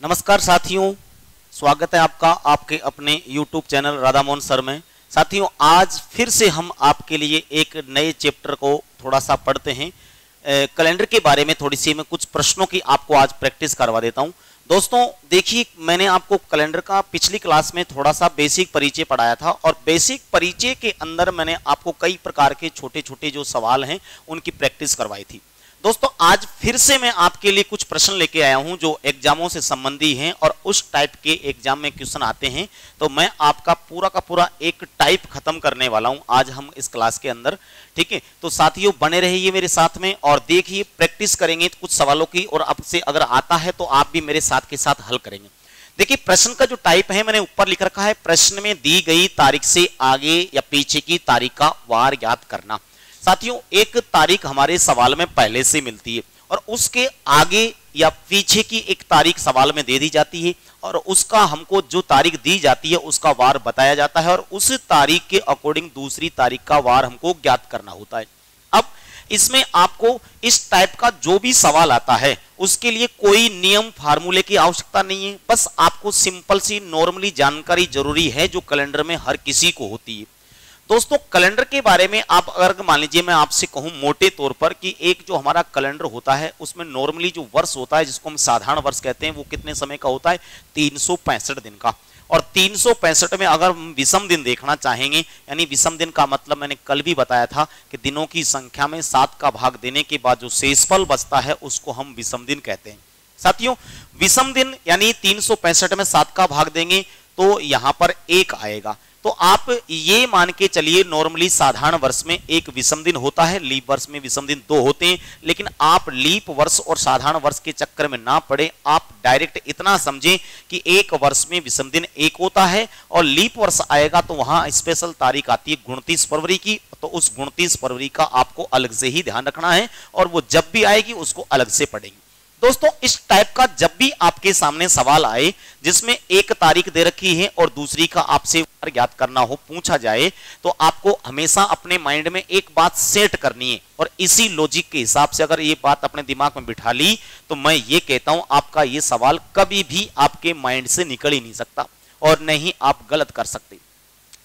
नमस्कार साथियों, स्वागत है आपका आपके अपने YouTube channel Radha Mohan sir में। साथियों, आज फिर से हम आपके लिए एक नए चैप्टर को थोड़ा सा पढ़ते हैं। कैलेंडर के बारे में थोड़ी सी मैं कुछ प्रश्नों की आपको आज प्रैक्टिस करवा देता हूं। दोस्तों देखिए, मैंने आपको कैलेंडर का पिछली क्लास में थोड़ा सा बेसिक परिचय पढ़ाया था और बेसिक परिचय के अंदर मैंने आपको कई प्रकार के छोटे छोटे जो सवाल हैं उनकी प्रैक्टिस करवाई थी। दोस्तों आज फिर से मैं आपके लिए कुछ प्रश्न लेके आया हूं जो एग्जामों से संबंधी हैं और उस टाइप के एग्जाम में क्वेश्चन आते हैं, तो मैं आपका पूरा का पूरा एक टाइप खत्म करने वाला हूं आज हम इस क्लास के अंदर। ठीक है, तो साथियों बने रहिए मेरे साथ में और देखिए, प्रैक्टिस करेंगे कुछ सवालों की और आपसे अगर आता है तो आप भी मेरे साथ के साथ हल करेंगे। देखिए, प्रश्न का जो टाइप है मैंने ऊपर लिख रखा है, प्रश्न में दी गई तारीख से आगे या पीछे की तारीख का वार याद करना। साथियों, एक तारीख हमारे सवाल में पहले से मिलती है और उसके आगे या पीछे की एक तारीख सवाल में दे दी जाती है और उसका हमको जो तारीख दी जाती है उसका वार बताया जाता है और उस तारीख के अकॉर्डिंग दूसरी तारीख का वार हमको ज्ञात करना होता है। अब इसमें आपको इस टाइप का जो भी सवाल आता है उसके लिए कोई नियम फार्मूले की आवश्यकता नहीं है, बस आपको सिंपल सी नॉर्मली जानकारी जरूरी है जो कैलेंडर में हर किसी को होती है। दोस्तों कैलेंडर के बारे में आप अगर मान लीजिए मैं आपसे कहूं मोटे तौर पर कि एक जो हमारा कैलेंडर होता है उसमें नॉर्मली जो वर्ष होता है जिसको हम साधारण वर्ष कहते हैं वो कितने समय का होता है, 365 दिन का। और 365 में अगर हम विषम दिन देखना चाहेंगे, यानी विषम दिन का मतलब मैंने कल भी बताया था कि दिनों की संख्या में 7 का भाग देने के बाद जो शेषफल बचता है उसको हम विषम दिन कहते हैं। साथियों विषम दिन यानी 365 में 7 का भाग देंगे तो यहां पर 1 आएगा। तो आप ये मान के चलिए नॉर्मली साधारण वर्ष में एक विषम दिन होता है, लीप वर्ष में विषम दिन 2 होते हैं, लेकिन आप लीप वर्ष और साधारण वर्ष के चक्कर में ना पड़े, आप डायरेक्ट इतना समझें कि एक वर्ष में विषम दिन 1 होता है और लीप वर्ष आएगा तो वहां स्पेशल तारीख आती है 29 फरवरी की, तो उस 29 फरवरी का आपको अलग से ही ध्यान रखना है और वो जब भी आएगी उसको अलग से पढ़ेंगे। दोस्तों इस टाइप का जब भी आपके सामने सवाल आए जिसमें एक तारीख दे रखी है और दूसरी का आपसे याद करना हो, पूछा जाए, तो आपको हमेशा अपने माइंड में एक बात सेट करनी है और इसी लॉजिक के हिसाब से अगर ये बात अपने दिमाग में बिठा ली तो मैं ये कहता हूं आपका ये सवाल कभी भी आपके माइंड से निकल ही नहीं सकता और नहीं आप गलत कर सकते।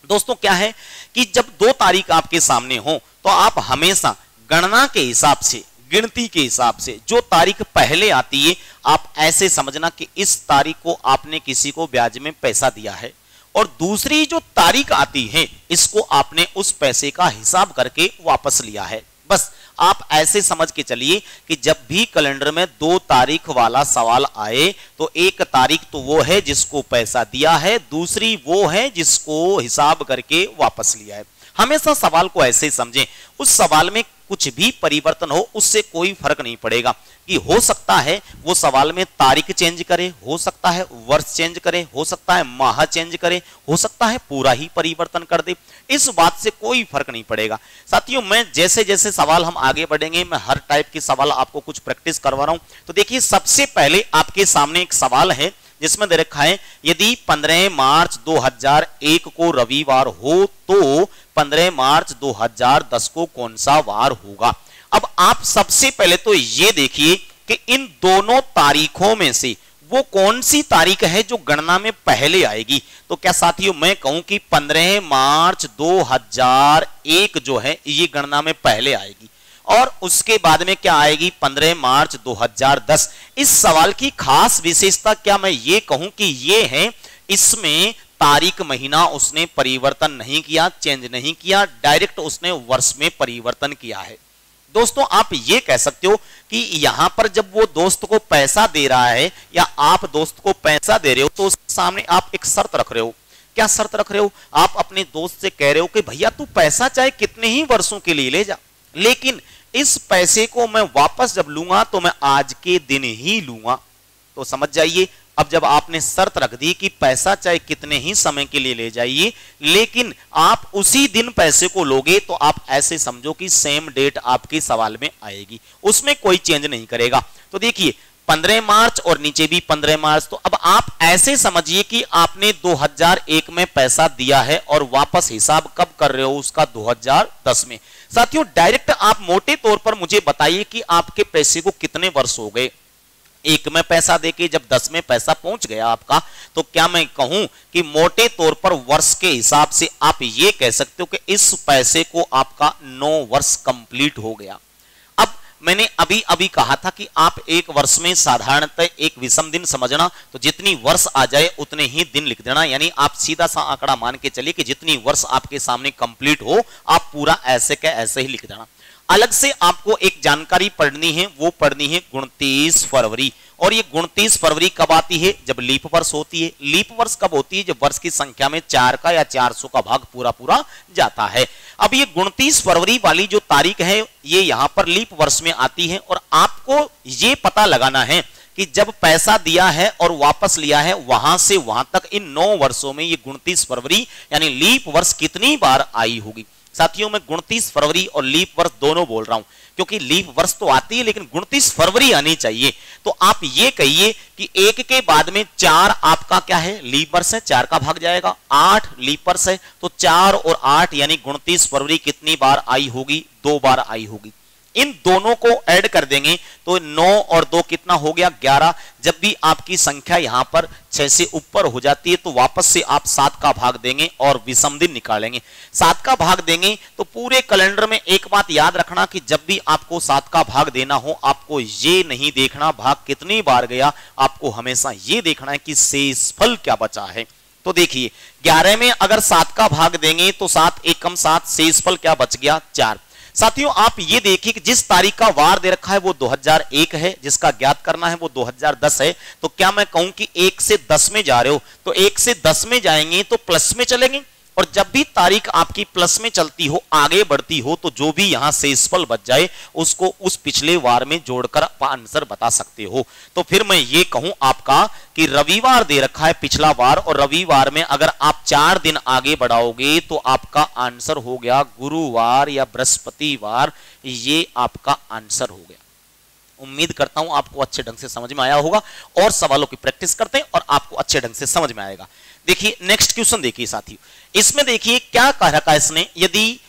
दोस्तों क्या है कि जब 2 तारीख आपके सामने हो तो आप हमेशा गणना के हिसाब से, गिनती के हिसाब से जो तारीख पहले आती है आप ऐसे समझना कि इस तारीख को आपने किसी को ब्याज में पैसा दिया है और दूसरी जो तारीख आती है इसको आपने उस पैसे का हिसाब करके वापस लिया है। बस आप ऐसे समझ के चलिए कि जब भी कैलेंडर में 2 तारीख वाला सवाल आए तो एक तारीख तो वो है जिसको पैसा दिया है, दूसरी वो है जिसको हिसाब करके वापस लिया है। हमेशा सवाल को ऐसे समझें, उस सवाल में कुछ भी परिवर्तन हो उससे कोई फर्क नहीं पड़ेगा कि हो सकता है वो सवाल में तारीख चेंज करे, हो सकता है वर्ष चेंज करे, हो सकता है माह चेंज करे, हो सकता है पूरा ही परिवर्तन कर दे, इस बात से कोई फर्क नहीं पड़ेगा। साथियों मैं जैसे जैसे सवाल हम आगे बढ़ेंगे मैं हर टाइप के सवाल आपको कुछ प्रैक्टिस करवा रहा हूं। तो देखिए सबसे पहले आपके सामने एक सवाल है जिसमें दे रखा है यदि 15 मार्च 2001 को रविवार हो तो 15 मार्च 2010 को कौन सा वार होगा। अब आप सबसे पहले तो ये देखिए कि इन दोनों तारीखों में से वो कौन सी तारीख है जो गणना में पहले आएगी। तो क्या साथियों मैं कहूं कि 15 मार्च 2001 जो है ये गणना में पहले आएगी और उसके बाद में क्या आएगी 15 मार्च 2010। इस सवाल की खास विशेषता क्या मैं ये कहूं कि ये है इसमें तारीख महीना उसने परिवर्तन नहीं किया, चेंज नहीं किया, डायरेक्ट उसने वर्ष में परिवर्तन किया है। दोस्तों आप ये कह सकते हो कि यहां पर जब वो दोस्त को पैसा दे रहा है या आप दोस्त को पैसा दे रहे हो तो उसके सामने आप एक शर्त रख रहे हो। क्या शर्त रख रहे हो? आप अपने दोस्त से कह रहे हो कि भैया तू पैसा चाहे कितने ही वर्षों के लिए ले जा, लेकिन इस पैसे को मैं वापस जब लूंगा तो मैं आज के दिन ही लूंगा। तो समझ जाइए, अब जब आपने शर्त रख दी कि पैसा चाहे कितने ही समय के लिए ले जाइए लेकिन आप उसी दिन पैसे को लोगे, तो आप ऐसे समझो कि सेम डेट आपके सवाल में आएगी, उसमें कोई चेंज नहीं करेगा। तो देखिए 15 मार्च और नीचे भी 15 मार्च, तो अब आप ऐसे समझिए कि आपने 2001 में पैसा दिया है और वापस हिसाब कब कर रहे हो उसका 2010 में। साथियों डायरेक्ट आप मोटे तौर पर मुझे बताइए कि आपके पैसे को कितने वर्ष हो गए। एक में पैसा देके जब 10 में पैसा पहुंच गया आपका, तो क्या मैं कहूं कि मोटे तौर पर वर्ष के हिसाब से आप ये कह सकते हो कि इस पैसे को आपका 9 वर्ष कंप्लीट हो गया। अब मैंने अभी अभी कहा था कि आप एक वर्ष में साधारणतः एक विषम दिन समझना, तो जितनी वर्ष आ जाए उतने ही दिन लिख देना, यानी आप सीधा सा आंकड़ा मान के चलिए कि जितनी वर्ष आपके सामने कंप्लीट हो आप पूरा ऐसे के ऐसे ही लिख देना। अलग से आपको एक जानकारी पढ़नी है, वो पढ़नी है 29 फरवरी। और ये 29 फरवरी कब आती है? जब लीप वर्ष होती है। लीप वर्ष कब होती है? जब वर्ष की संख्या में 4 का या 400 का भाग पूरा पूरा जाता है। अब ये 29 फरवरी वाली जो तारीख है ये यहां पर लीप वर्ष में आती है, और आपको ये पता लगाना है कि जब पैसा दिया है और वापस लिया है वहां से वहां तक इन 9 वर्षों में ये 29 फरवरी यानी लीप वर्ष कितनी बार आई होगी। साथियों मैं 29 फरवरी और लीप वर्ष दोनों बोल रहा हूं, क्योंकि लीप वर्ष तो आती है लेकिन 29 फरवरी आनी चाहिए। तो आप ये कहिए कि एक के बाद में 4 आपका क्या है? लीप वर्ष है, 4 का भाग जाएगा, 8 लीप वर्ष है, तो 4 और 8 यानी 29 फरवरी कितनी बार आई होगी? 2 बार आई होगी। इन दोनों को ऐड कर देंगे तो 9 और 2 कितना हो गया? 11। जब भी आपकी संख्या यहां पर 6 से ऊपर हो जाती है तो वापस से आप 7 का भाग देंगे और विषम दिन निकालेंगे। 7 का भाग देंगे तो पूरे कैलेंडर में एक बात याद रखना कि जब भी आपको 7 का भाग देना हो आपको ये नहीं देखना भाग कितनी बार गया, आपको हमेशा ये देखना है कि शेषफल क्या बचा है। तो देखिए 11 में अगर 7 का भाग देंगे तो 7 एकम 7, शेषफल क्या बच गया? 4। साथियों आप ये देखिए कि जिस तारीख का वार दे रखा है वो 2001 है, जिसका ज्ञात करना है वो 2010 है। तो क्या मैं कहूं कि 1 से 10 में जा रहे हो तो 1 से 10 में जाएंगे तो प्लस में चलेंगे, और जब भी तारीख आपकी प्लस में चलती हो, आगे बढ़ती हो, तो जो भी यहां शेषफल बच जाए उसको उस पिछले वार में जोड़कर आप आंसर बता सकते हो। तो फिर मैं ये कहूं आपका कि रविवार दे रखा है पिछला वार, और रविवार में अगर आप 4 दिन आगे बढ़ाओगे तो आपका आंसर हो गया गुरुवार या बृहस्पतिवार, ये आपका आंसर हो गया। उम्मीद करता हूं आपको अच्छे ढंग से समझ में आया होगा, और सवालों की प्रैक्टिस करते हैं और आपको अच्छे ढंग से समझ में आएगा। देखिए नेक्स्ट क्वेश्चन देखिए साथियों, इसमें देखिए क्या कह रखा है इसने, यदि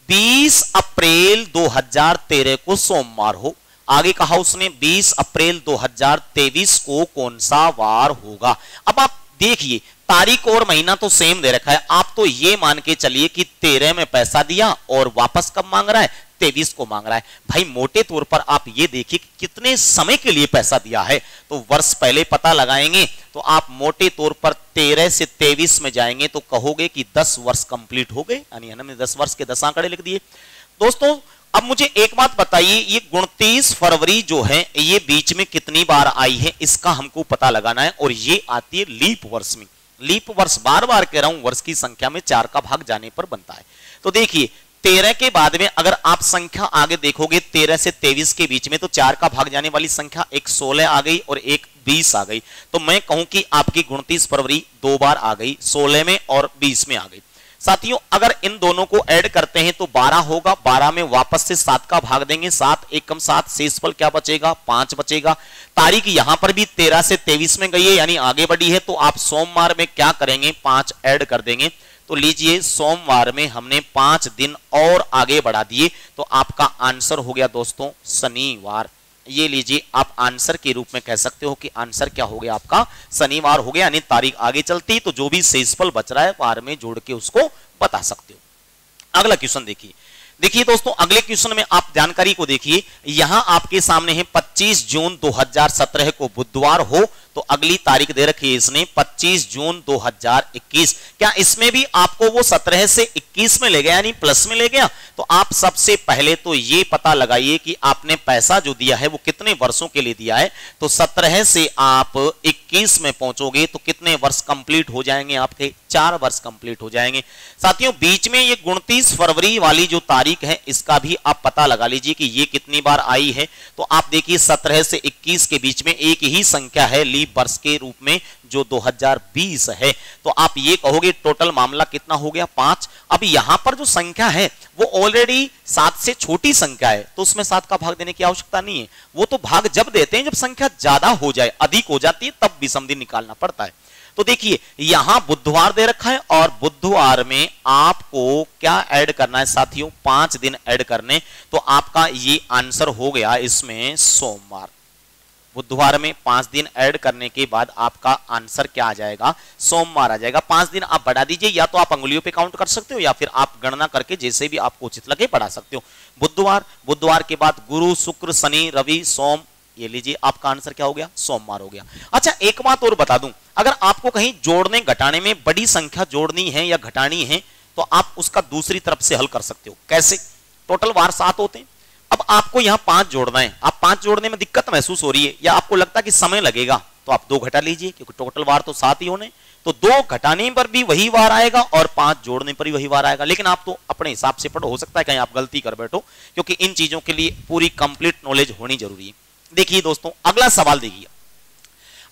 20 अप्रैल 2013 को सोमवार हो, आगे कहा उसने 20 अप्रैल 2023 को कौन सा वार होगा। अब आप देखिए तारीख और महीना तो सेम दे रखा है, आप तो ये मान के चलिए कि 13 में पैसा दिया और वापस कब मांग रहा है? 23 को मांग रहा है। भाई मोटे तौर पर आप ये देखिए कि कितने समय के लिए पैसा दिया है, तो वर्ष पहले पता लगाएंगे तो आप मोटे तौर पर 13 से 23 में जाएंगे तो कहोगे कि 10 वर्ष कंप्लीट हो गए, यानी हमने 10 वर्ष के 10 आंकड़े लिख दिए। दोस्तों अब मुझे एक बात बताइए, ये 29 फरवरी जो है ये बीच में कितनी बार आई है, इसका हमको पता लगाना है, और ये आती है लीप वर्ष में। लीप वर्ष बार बार कह रहा हूं वर्ष की संख्या में 4 का भाग जाने पर बनता है। तो देखिए 13 के बाद में अगर आप संख्या आगे देखोगे 13 से 23 के बीच में, तो 4 का भाग जाने वाली संख्या एक 16 आ गई और एक 20 आ गई। तो मैं कहूं कि आपकी 29 फरवरी 2 बार आ गई, 16 में और 20 में आ गई। साथियों अगर इन दोनों को ऐड करते हैं तो 12 होगा, 12 में वापस से 7 का भाग देंगे, 7 एकम 7, शेषफल क्या बचेगा? 5 बचेगा। तारीख यहां पर भी 13 से 23 में गई है यानी आगे बढ़ी है, तो आप सोमवार में क्या करेंगे? 5 ऐड कर देंगे। तो लीजिए सोमवार में हमने 5 दिन और आगे बढ़ा दिए, तो आपका आंसर हो गया दोस्तों शनिवार। ये लीजिए आप आंसर के रूप में कह सकते हो कि आंसर क्या हो गया आपका? शनिवार हो गया, यानी तारीख आगे चलती तो जो भी शेषफल बच रहा है वार में जोड़ के उसको बता सकते हो। अगला क्वेश्चन देखिए, देखिए दोस्तों अगले क्वेश्चन में आप जानकारी को देखिए, यहां आपके सामने है 25 जून 2017 को बुधवार हो, तो अगली तारीख दे रखी है इसने 25 जून 2021। क्या इसमें भी आपको वो 17 से 21 में ले गया यानी प्लस में ले गया? तो आप सबसे पहले तो ये पता लगाइए कि आपने पैसा जो दिया है वो कितने वर्षों के लिए दिया है। तो 17 से आप 21 में पहुंचोगे तो कितने वर्ष कंप्लीट हो जाएंगे आपके? 4 वर्ष कंप्लीट हो जाएंगे। साथियों बीच में ये 29 फरवरी वाली जो तारीख है इसका भी आप पता लगा लीजिए कि ये कितनी बार आई है। तो आप देखिए 17 से 21 के बीच में एक ही संख्या है लीप वर्ष के रूप में जो 2020 है। तो आप ये कहोगे टोटल मामला कितना हो गया? 5। अब यहां पर जो संख्या है वो ऑलरेडी 7 से छोटी संख्या है, तो उसमें 7 का भाग देने की आवश्यकता नहीं है। वो तो भाग जब देते हैं जब संख्या ज्यादा हो जाए, अधिक हो जाती है, तब विषम दिन निकालना पड़ता है। तो देखिए यहां बुधवार दे रखा है और बुधवार में आपको क्या ऐड करना है साथियों? 5 दिन ऐड करने, तो आपका ये आंसर हो गया इसमें सोमवार। बुधवार में 5 दिन ऐड करने के बाद आपका आंसर क्या आ जाएगा, सोमवार आ जाएगा। 5 दिन आप बढ़ा दीजिए, या तो आप अंगुलियों पे काउंट कर सकते हो या फिर आप गणना करके जैसे भी आपको उचित लगे बढ़ा सकते हो। बुधवार, बुधवार के बाद गुरु, शुक्र, शनि, रवि, सोम, ये लीजिए आपका आंसर क्या हो गया, सोमवार हो गया। अच्छा एक बात और बता दूं, अगर आपको कहीं जोड़ने घटाने में बड़ी संख्या जोड़नी है या घटानी है तो आप उसका दूसरी तरफ से हल कर सकते हो। कैसे? टोटल वार 7 होते हैं, अब आपको यहां 5 जोड़ना है, आप 5 जोड़ने में दिक्कत महसूस हो रही है या आपको लगता है कि समय लगेगा, तो आप 2 घटा लीजिए, क्योंकि टोटल वार तो 7 ही होने, तो 2 घटाने पर भी वही वार आएगा और 5 जोड़ने पर भी वही वार आएगा। लेकिन आप तो अपने हिसाब से पढ़ो, हो सकता है कहीं आप गलती कर बैठो, क्योंकि इन चीजों के लिए पूरी कंप्लीट नॉलेज होनी जरूरी है। देखिए दोस्तों अगला सवाल देखिए,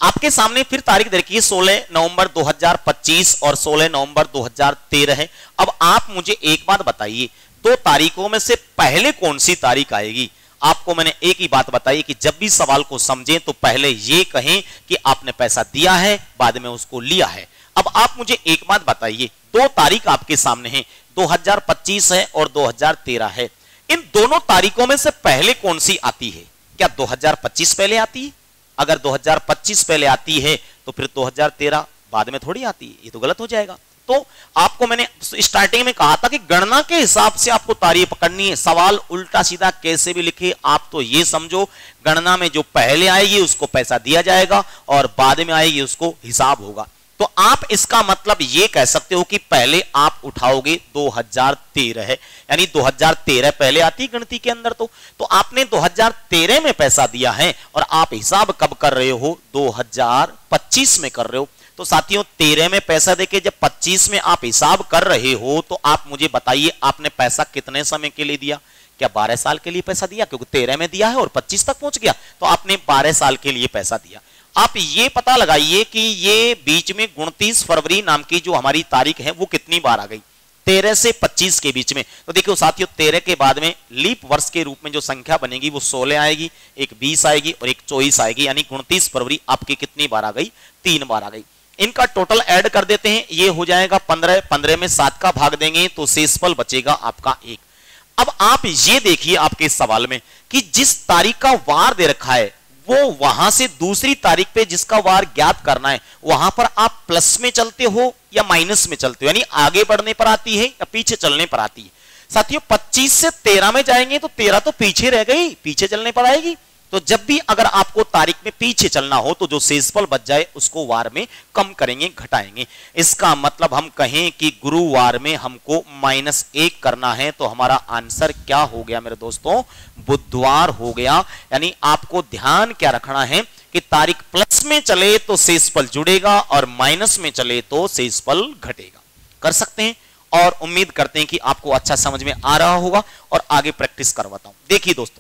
आपके सामने फिर तारीख देखिए 16 नवंबर 2025 और 16 नवंबर 2013 है। अब आप मुझे एक बात बताइए, 2 तारीखों में से पहले कौन सी तारीख आएगी? आपको मैंने एक ही बात बताई कि जब भी सवाल को समझें तो पहले ये कहें कि आपने पैसा दिया है, बाद में उसको लिया है। अब आप मुझे एक बात बताइए, 2 तारीख आपके सामने है, 2025 है और 2013 है। इन दोनों तारीखों में से पहले कौन सी आती है? क्या 2025 पहले आती है? अगर 2025 पहले आती है तो फिर 2013 बाद में थोड़ी आती है, ये तो गलत हो जाएगा। तो आपको मैंने स्टार्टिंग में कहा था कि गणना के हिसाब से आपको तारीख पकड़नी है, सवाल उल्टा सीधा कैसे भी लिखे आप तो ये समझो, गणना में जो पहले आएगी उसको पैसा दिया जाएगा और बाद में आएगी उसको हिसाब होगा। तो आप इसका मतलब ये कह सकते हो कि पहले आप उठाओगे 2013 है, यानी 2013 पहले आती गिनती के अंदर। तो आपने 2013 में पैसा दिया है और आप हिसाब कब कर रहे हो, 2025 में कर रहे हो। तो साथियों 13 में पैसा देके जब 25 में आप हिसाब कर रहे हो तो आप मुझे बताइए आपने पैसा कितने समय के लिए दिया? क्या 12 साल के लिए पैसा दिया? क्योंकि 13 में दिया है और 25 तक पहुंच गया, तो आपने 12 साल के लिए पैसा दिया। आप ये पता लगाइए कि ये बीच में 29 फरवरी नाम की जो हमारी तारीख है वो कितनी बार आ गई, 13 से 25 के बीच में। तो देखियो साथियों 13 के बाद में लीप वर्ष के रूप में जो संख्या बनेगी वो 16 आएगी, एक 20 आएगी और एक 24 आएगी, यानी 29 फरवरी आपकी कितनी बार आ गई, 3 बार आ गई। इनका टोटल ऐड कर देते हैं, ये हो जाएगा 15, 15 में 7 का भाग देंगे तो शेषफल बचेगा आपका 1। अब आप ये देखिए आपके सवाल में कि जिस तारीख का वार दे रखा है वो वहां से दूसरी तारीख पे जिसका वार ज्ञात करना है वहां पर आप प्लस में चलते हो या माइनस में चलते हो, यानी आगे बढ़ने पर आती है या पीछे चलने पर आती है। साथियों 25 से 13 में जाएंगे तो 13 तो पीछे रह गई, पीछे चलने पर आएगी। तो जब भी अगर आपको तारीख में पीछे चलना हो तो जो शेषफल बच जाए उसको वार में कम करेंगे, घटाएंगे। इसका मतलब हम कहें कि गुरुवार में हमको -1 करना है तो हमारा आंसर क्या हो गया मेरे दोस्तों, बुधवार हो गया। यानी आपको ध्यान क्या रखना है कि तारीख प्लस में चले तो शेषफल जुड़ेगा और माइनस में चले तो शेषफल घटेगा। कर सकते हैं और उम्मीद करते हैं कि आपको अच्छा समझ में आ रहा होगा और आगे प्रैक्टिस करवाता हूं। देखिए दोस्तों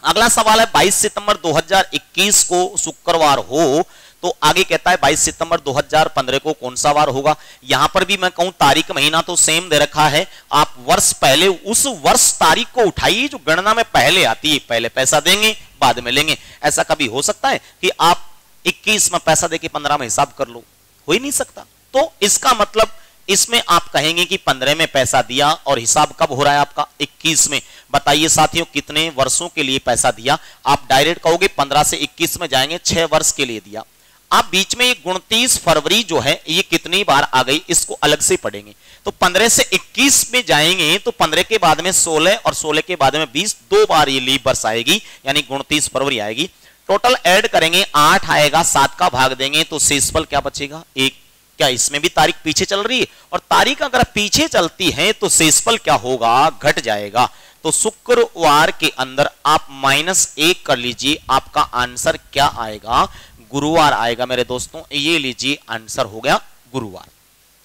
अगला सवाल है 22 सितंबर 2021 को शुक्रवार हो तो आगे कहता है 22 सितंबर 2015 को कौन सा वार होगा। यहां पर भी मैं कहूं तारीख महीना तो सेम दे रखा है, आप वर्ष पहले उस वर्ष तारीख को उठाइए जो गणना में पहले आती है, पहले पैसा देंगे बाद में लेंगे। ऐसा कभी हो सकता है कि आप 21 में पैसा देके 15 में हिसाब कर लो? हो ही नहीं सकता। तो इसका मतलब इसमें आप कहेंगे कि 15 में पैसा दिया और हिसाब कब हो रहा है आपका, 21 में। बताइए साथियों कितने वर्षों के लिए पैसा दिया? आप डायरेक्ट कहोगे 15 से 21 में जाएंगे, 6 वर्ष के लिए दिया। आप बीच में ये 29 फरवरी जो है ये कितनी बार आ गई इसको अलग से पढ़ेंगे। तो 15 से 21 में जाएंगे तो 15 के बाद में 16 और 16 के बाद में 20, 2 बार ये लीप वर्ष आएगी, यानी 29 फरवरी आएगी। टोटल ऐड करेंगे 8 आएगा, 7 का भाग देंगे तो शेषफल क्या बचेगा, 1। क्या इसमें भी तारीख पीछे चल रही है? और तारीख अगर पीछे चलती है तो शेषफल क्या होगा, घट जाएगा। तो शुक्रवार के अंदर आप -1 कर लीजिए, आपका आंसर क्या आएगा, गुरुवार आएगा मेरे दोस्तों। ये लीजिए आंसर हो गया गुरुवार।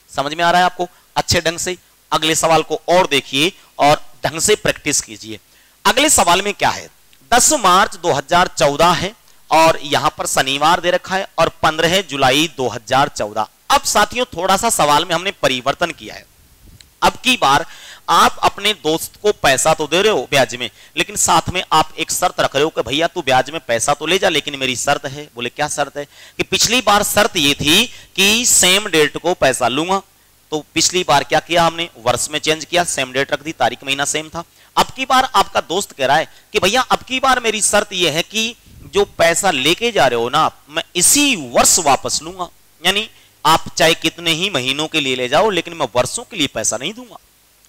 समझ में आ रहा है आपको अच्छे ढंग से? अगले सवाल को और देखिए और ढंग से प्रैक्टिस कीजिए। अगले सवाल में क्या है, 10 मार्च 2014 है और यहां पर शनिवार दे रखा है और 15 जुलाई 2014। अब साथियों थोड़ा सा सवाल में हमने परिवर्तन किया है। अब की बार आप अपने दोस्त को पैसा तो दे रहे हो ब्याज में, लेकिन साथ में आप एक शर्त रख रहे हो कि भैया तू ब्याज में पैसा तो ले जा, लेकिन मेरी शर्त है। बोले क्या शर्त है? कि पिछली बार शर्त ये थी कि सेम डेट को पैसा लूंगा। तो पिछली बार क्या किया हमने, वर्ष में चेंज किया, सेम डेट रख दी, तारीख महीना सेम था। अब की बार आपका दोस्त कह रहा है कि भैया अब की बार मेरी शर्त यह है कि जो पैसा लेके जा रहे हो ना आप, मैं इसी वर्ष वापस लूंगा। यानी आप चाहे कितने ही महीनों के लिए ले जाओ, लेकिन मैं वर्षों के लिए पैसा नहीं दूंगा।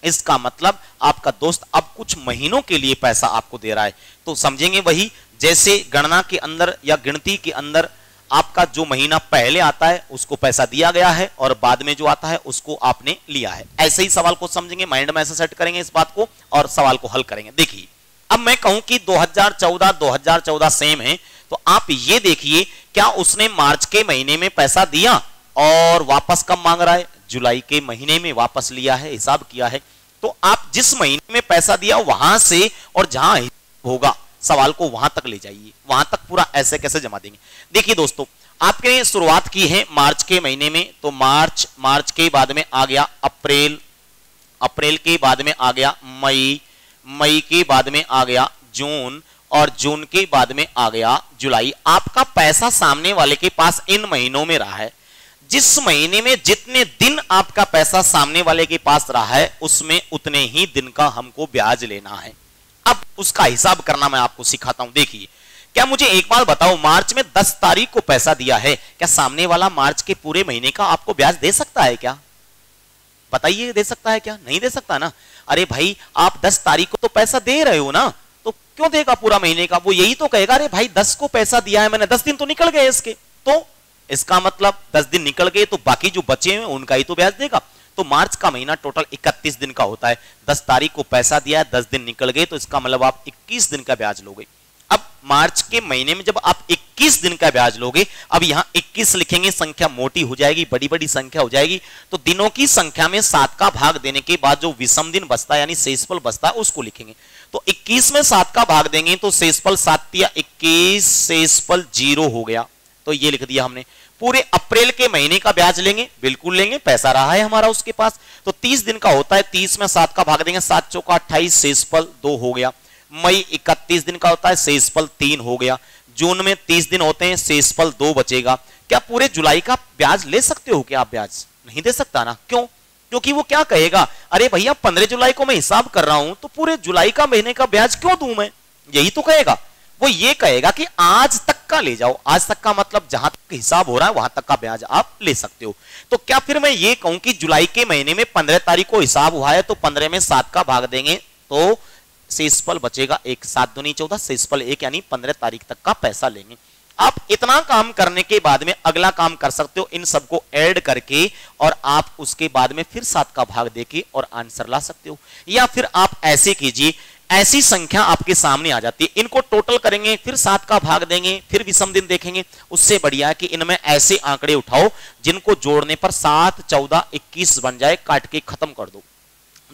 इसका मतलब आपका दोस्त अब कुछ महीनों के लिए पैसा आपको दे रहा है। तो समझेंगे वही जैसे गणना के अंदर या गिनती के अंदर आपका जो महीना पहले आता है उसको पैसा दिया गया है और बाद में जो आता है उसको आपने लिया है। ऐसे ही सवाल को समझेंगे, माइंड में ऐसे सेट करेंगे इस बात को और सवाल को हल करेंगे। देखिए अब मैं कहूं कि 2014 सेम है, तो आप ये देखिए क्या उसने मार्च के महीने में पैसा दिया और वापस कब मांग रहा है? जुलाई के महीने में वापस लिया है, हिसाब किया है। तो आप जिस महीने में पैसा दिया वहां से और जहां होगा सवाल को वहां तक ले जाइए, वहां तक पूरा ऐसे कैसे जमा देंगे। देखिए दोस्तों, आपने शुरुआत की है मार्च के महीने में, तो मार्च के बाद में आ गया अप्रैल के बाद में आ गया मई के बाद में आ गया जून और जून के बाद में आ गया जुलाई। आपका पैसा सामने वाले के पास इन महीनों में रहा है। जिस महीने में जितने दिन आपका पैसा सामने वाले के पास रहा है उसमें उतने ही दिन का हमको ब्याज लेना है। अब उसका हिसाब करना मैं आपको सिखाता हूं। देखिए, क्या मुझे एक बार बताओ, मार्च में 10 तारीख को पैसा दिया है, क्या सामने वाला मार्च के पूरे महीने का आपको ब्याज दे सकता है? क्या बताइए, दे सकता है क्या? नहीं दे सकता ना। अरे भाई, आप 10 तारीख को तो पैसा दे रहे हो ना, तो क्यों देगा पूरा महीने का? वो यही तो कहेगा, अरे भाई 10 को पैसा दिया है मैंने, 10 दिन तो निकल गए इसके, तो इसका मतलब 10 दिन निकल गए तो बाकी जो बचे हैं उनका ही तो ब्याज देगा। तो मार्च का महीना टोटल 31 दिन का होता है। 10 तारीख को पैसा दिया है, 10 दिन निकल गए, तो इसका मतलब आप 21 दिन का ब्याज लोगे। अब मार्च के महीने में जब आप 21 दिन का ब्याज लोगे, अब यहां 21 लिखेंगे, संख्या मोटी हो जाएगी, बड़ी बड़ी संख्या हो जाएगी, तो दिनों की संख्या में 7 का भाग देने के बाद जो विषम दिन बचता है यानी शेषफल बचता है उसको लिखेंगे। तो 21 में 7 का भाग देंगे तो शेषफल 7 या 21, शेषफल 0 हो गया, तो ये लिख दिया हमने। पूरे अप्रैल के महीने का ब्याज लेंगे, बिल्कुल लेंगे, पैसा रहा है हमारा उसके पास, तो 30 दिन का होता है, 30 में 7 का भाग देंगे, 7 चौका 28, शेषफल 2 हो गया। मई 31 दिन का होता है, शेषफल 3 हो गया। जून में 30 दिन होते हैं, शेषफल 2 बचेगा। क्या पूरे जुलाई का ब्याज ले सकते हो? क्या आप ब्याज नहीं दे सकता ना? क्यों? क्योंकि वो क्या कहेगा, अरे भैया 15 जुलाई को मैं हिसाब कर रहा हूं, तो पूरे जुलाई का महीने का ब्याज क्यों दूं मैं? यही तो कहेगा। वो ये कहेगा कि आज तक का ले जाओ। आज तक का मतलब जहां तक हिसाब हो रहा है वहां तक का ब्याज आप ले सकते हो। तो क्या फिर मैं ये कहूं कि जुलाई के महीने में 15 तारीख को हिसाब हुआ है, तो 15 में 7 का भाग देंगे तो शेषफल बचेगा 1, 7 दूनी 14, शेषफल 1, यानी 15 तारीख तक का पैसा लेंगे। आप इतना काम करने के बाद में अगला काम कर सकते हो, इन सबको ऐड करके, और आप उसके बाद में फिर 7 का भाग देके और आंसर ला सकते हो। या फिर आप ऐसे कीजिए, ऐसी संख्या आपके सामने आ जाती है, इनको टोटल करेंगे, फिर 7 का भाग देंगे, फिर विषम दिन देखेंगे। उससे बढ़िया है कि इनमें ऐसे आंकड़े उठाओ जिनको जोड़ने पर 7, 14, 21 बन जाए, काट के खत्म कर दो।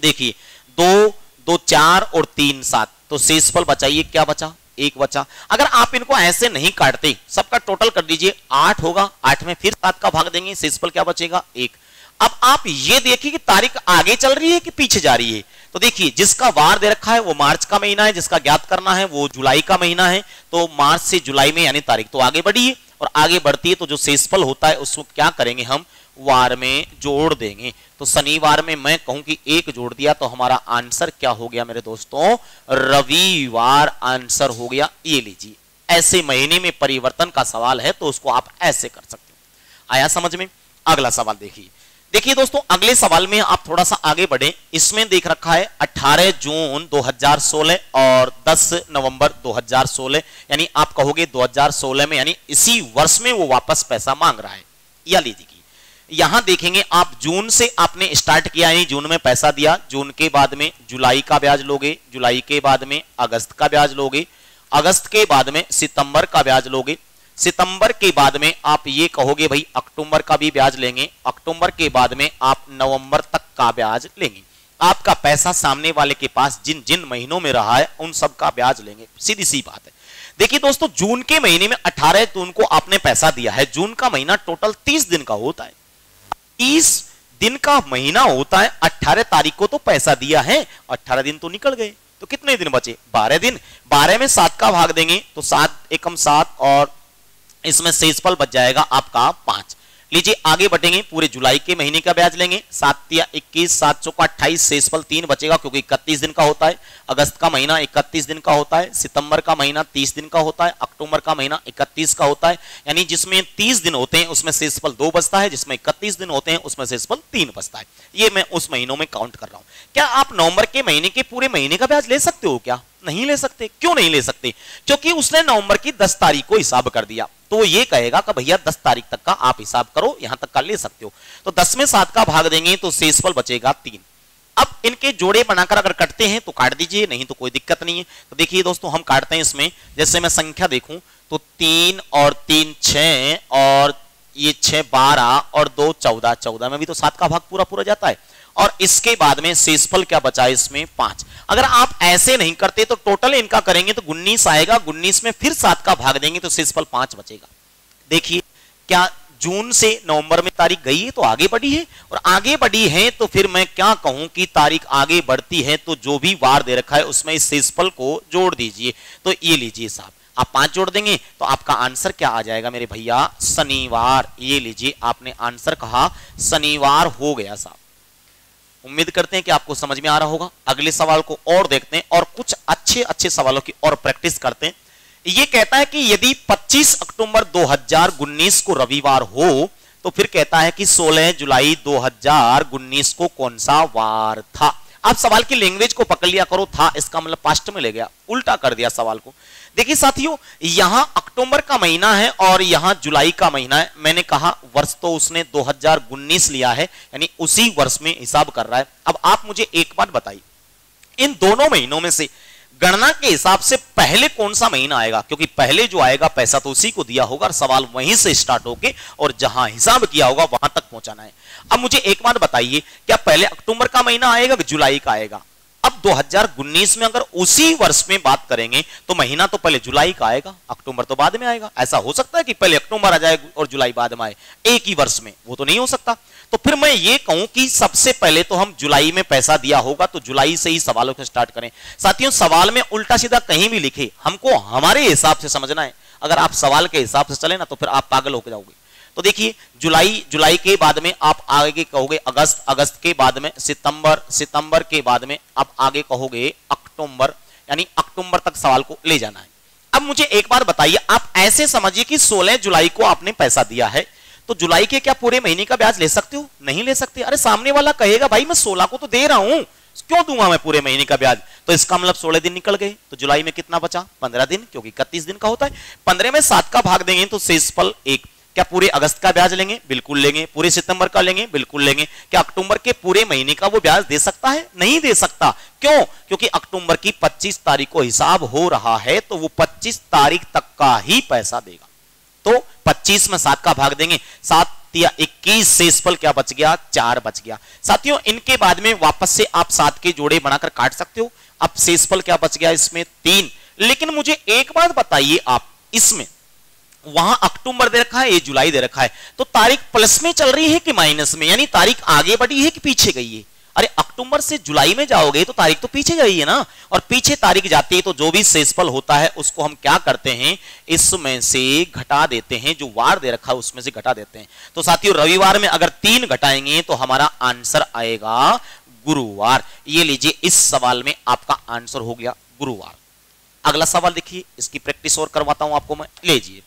देखिए 2, 2, 4 और 3, 7, तो शेषफल बचाइए, क्या बचा? 1 बचा। अगर आप इनको ऐसे नहीं काटते, सबका टोटल कर दीजिए, 8 होगा, 8 में फिर 7 का भाग देंगे, शेषफल क्या बचेगा? 1। अब आप ये देखिए कि तारीख आगे चल रही है कि पीछे जा रही है। तो देखिए, जिसका वार दे रखा है वो मार्च का महीना है, जिसका ज्ञात करना है वो जुलाई का महीना है, तो मार्च से जुलाई में यानी तारीख तो आगे बढ़ी है, और आगे बढ़ती है तो जो शेषफल होता है उसको क्या करेंगे, हम वार में जोड़ देंगे। तो शनिवार में मैं कहूं कि 1 जोड़ दिया तो हमारा आंसर क्या हो गया मेरे दोस्तों? रविवार आंसर हो गया। ये लीजिए, ऐसे महीने में परिवर्तन का सवाल है तो उसको आप ऐसे कर सकते हो। आया समझ में? अगला सवाल देखिए। देखिए दोस्तों, अगले सवाल में आप थोड़ा सा आगे बढ़े। इसमें देख रखा है 18 जून 2016 और 10 नवंबर 2016, यानी आप कहोगे 2016 में, यानी इसी वर्ष में वो वापस पैसा मांग रहा है। या लीजिए, यहां देखेंगे आप जून से आपने स्टार्ट किया, यानी जून में पैसा दिया, जून के बाद में जुलाई का ब्याज लोगे, जुलाई के बाद में अगस्त का ब्याज लोगे, अगस्त के बाद में सितंबर का ब्याज लोगे, सितंबर के बाद में आप ये कहोगे भाई अक्टूबर का भी ब्याज लेंगे, अक्टूबर के बाद में आप नवंबर तक का ब्याज लेंगे। आपका पैसा सामने वाले के पास जिन जिन महीनों में रहा है उन सब का ब्याज लेंगे, सीधी सी बात है। देखिए दोस्तों, जून के महीने में 18 जून को आपने पैसा दिया है। जून का महीना टोटल 30 दिन का होता है, 30 दिन का महीना होता है। 18 तारीख को तो पैसा दिया है, 18 दिन तो निकल गए, तो कितने दिन बचे? 12 दिन। 12 में 7 का भाग देंगे तो 7 एकम 7, और इसमें शेषफल बच जाएगा आपका 5। लीजिए आगे बढ़ेंगे, पूरे जुलाई के महीने का ब्याज लेंगे, 7 या 21, 7 चौका 28, शेषफल 3 बचेगा क्योंकि 31 दिन का होता है। अगस्त का महीना 31 दिन का होता है, सितंबर का महीना 30 दिन का होता है, अक्टूबर का महीना 31 का होता है। यानी जिसमें 30 दिन होते हैं उसमें शेषफल 2 बचता है, जिसमें 31 दिन होते हैं उसमें शेषफल 3 बचता है। ये मैं उस महीनों में काउंट कर रहा हूं। क्या आप नवंबर के महीने के पूरे महीने का ब्याज ले सकते हो? क्या नहीं ले सकते? क्यों नहीं ले सकते? क्योंकि उसने नवंबर की 10 तारीख को हिसाब कर दिया, तो ये कहेगा कि भैया 10 तारीख तक का आप हिसाब करो, यहां तक का ले सकते हो। तो 10 में 7 का भाग देंगे तो शेषफल बचेगा 3। अब इनके जोड़े बनाकर अगर काटते हैं तो काट दीजिए, नहीं तो कोई दिक्कत नहीं है। तो देखिए दोस्तों हम काटते हैं इसमें, जैसे मैं संख्या देखूं तो 3 और 3 6 और ये 6 12 और 2 14, 14 में भी तो 7 का भाग पूरा पूरा जाता है। और इसके बाद में शेषफल क्या बचा है इसमें 5। अगर आप ऐसे नहीं करते तो टोटल इनका करेंगे तो 19 आएगा, 19 में फिर 7 का भाग देंगे तो शेषफल 5 बचेगा। देखिए क्या जून से नवंबर में तारीख गई है तो आगे बढ़ी है, और आगे बढ़ी है तो फिर मैं क्या कहूं कि तारीख आगे बढ़ती है तो जो भी वार दे रखा है उसमें इस शेषफल को जोड़ दीजिए। तो ये लीजिए साहब, आप 5 जोड़ देंगे तो आपका आंसर क्या आ जाएगा मेरे भैया? शनिवार। ये लीजिए आपने आंसर कहा शनिवार हो गया साहब। उम्मीद करते हैं कि आपको समझ में आ रहा होगा। अगले सवाल को और देखते हैं और कुछ अच्छे अच्छे सवालों की और प्रैक्टिस करते हैं। ये कहता है कि यदि 25 अक्टूबर 2019 को रविवार हो तो फिर कहता है कि 16 जुलाई 2019 को कौन सा वार था। आप सवाल की लैंग्वेज को पकड़ लिया करो, था इसका मतलब पास्ट में ले गया, उल्टा कर दिया सवाल को। देखिए साथियों, यहां अक्टूबर का महीना है और यहां जुलाई का महीना है। मैंने कहा वर्ष तो उसने 2019 लिया है, यानी उसी वर्ष में हिसाब कर रहा है। अब आप मुझे एक बात बताइए, इन दोनों महीनों में से गणना के हिसाब से पहले कौन सा महीना आएगा? क्योंकि पहले जो आएगा पैसा तो उसी को दिया होगा और सवाल वहीं से स्टार्ट होके और जहां हिसाब किया होगा वहां तक पहुंचाना है। अब मुझे एक बात बताइए, क्या पहले अक्टूबर का महीना आएगा कि जुलाई का आएगा? अब 2019 में अगर उसी वर्ष में बात करेंगे तो महीना तो पहले जुलाई का आएगा, अक्टूबर तो बाद में आएगा। ऐसा हो सकता है कि पहले अक्टूबर आ जाए और जुलाई बाद में आए एक ही वर्ष में? वो तो नहीं हो सकता। तो फिर मैं ये कहूं कि सबसे पहले तो हम जुलाई में पैसा दिया होगा तो जुलाई से ही सवालों को स्टार्ट करें। साथियों सवाल में उल्टा सीधा कहीं भी लिखे, हमको हमारे हिसाब से समझना है। अगर आप सवाल के हिसाब से चले ना तो फिर आप पागल होकर जाओगे। तो देखिए जुलाई के बाद में आप आगे कहोगे अगस्त, अगस्त के बाद में सितंबर, सितंबर के बाद में आप आगे कहोगे अक्टूबर, यानी अक्टूबर तक सवाल को ले जाना है। अब मुझे एक बार बताइए, आप ऐसे समझिए कि 16 जुलाई को आपने पैसा दिया है तो जुलाई के क्या पूरे महीने का ब्याज ले सकते हो? नहीं ले सकते। अरे सामने वाला कहेगा भाई मैं 16 को तो दे रहा हूं, क्यों दूंगा मैं पूरे महीने का ब्याज? तो इसका मतलब 16 दिन निकल गए, तो जुलाई में कितना बचा? 15 दिन, क्योंकि 31 दिन का होता है। 15 में 7 का भाग देंगे तो शेषफल 1। क्या पूरे अगस्त का ब्याज लेंगे? बिल्कुल लेंगे। पूरे सितंबर का लेंगे? बिल्कुल लेंगे। क्या अक्टूबर के पूरे महीने का वो ब्याज दे सकता है? नहीं दे सकता। क्यों? क्योंकि अक्टूबर की 25 तारीख को हिसाब हो रहा है तो वो 25 तारीख तक का ही पैसा देगा। तो 25 में 7 का भाग देंगे, 7 या 21, शेषफल क्या बच गया? 4 बच गया। साथियों इनके बाद में वापस से आप 7 के जोड़े बनाकर काट सकते हो। अब शेषफल क्या बच गया इसमें? 3। लेकिन मुझे एक बात बताइए, आप इसमें वहां अक्टूबर दे रखा है, ये जुलाई दे रखा है, तो तारीख प्लस में चल रही है कि माइनस में? यानी तारीख आगे बढ़ी है कि पीछे गई है? अरे अक्टूबर से जुलाई में जाओगे तो तारीख तो पीछे गई है ना, और पीछे तारीख जाती है तो जो भी शेषफल होता है उसको हम क्या करते हैं? इसमें से घटा देते हैं, जो वार दे रखा है उसमें से घटा देते हैं। तो साथियों रविवार में अगर 3 घटाएंगे तो हमारा आंसर आएगा गुरुवार। ये लीजिए इस सवाल में आपका आंसर हो गया गुरुवार। अगला सवाल देखिए, इसकी प्रैक्टिस और करवाता हूं आपको मैं। लीजिए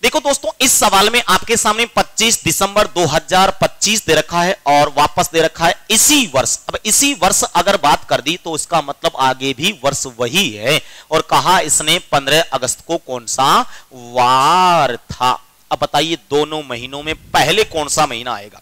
देखो दोस्तों, इस सवाल में आपके सामने 25 दिसंबर 2025 दे रखा है और वापस दे रखा है इसी वर्ष। अब इसी वर्ष अगर बात कर दी तो इसका मतलब आगे भी वर्ष वही है, और कहा इसने 15 अगस्त को कौन सा वार था। अब बताइए दोनों महीनों में पहले कौन सा महीना आएगा?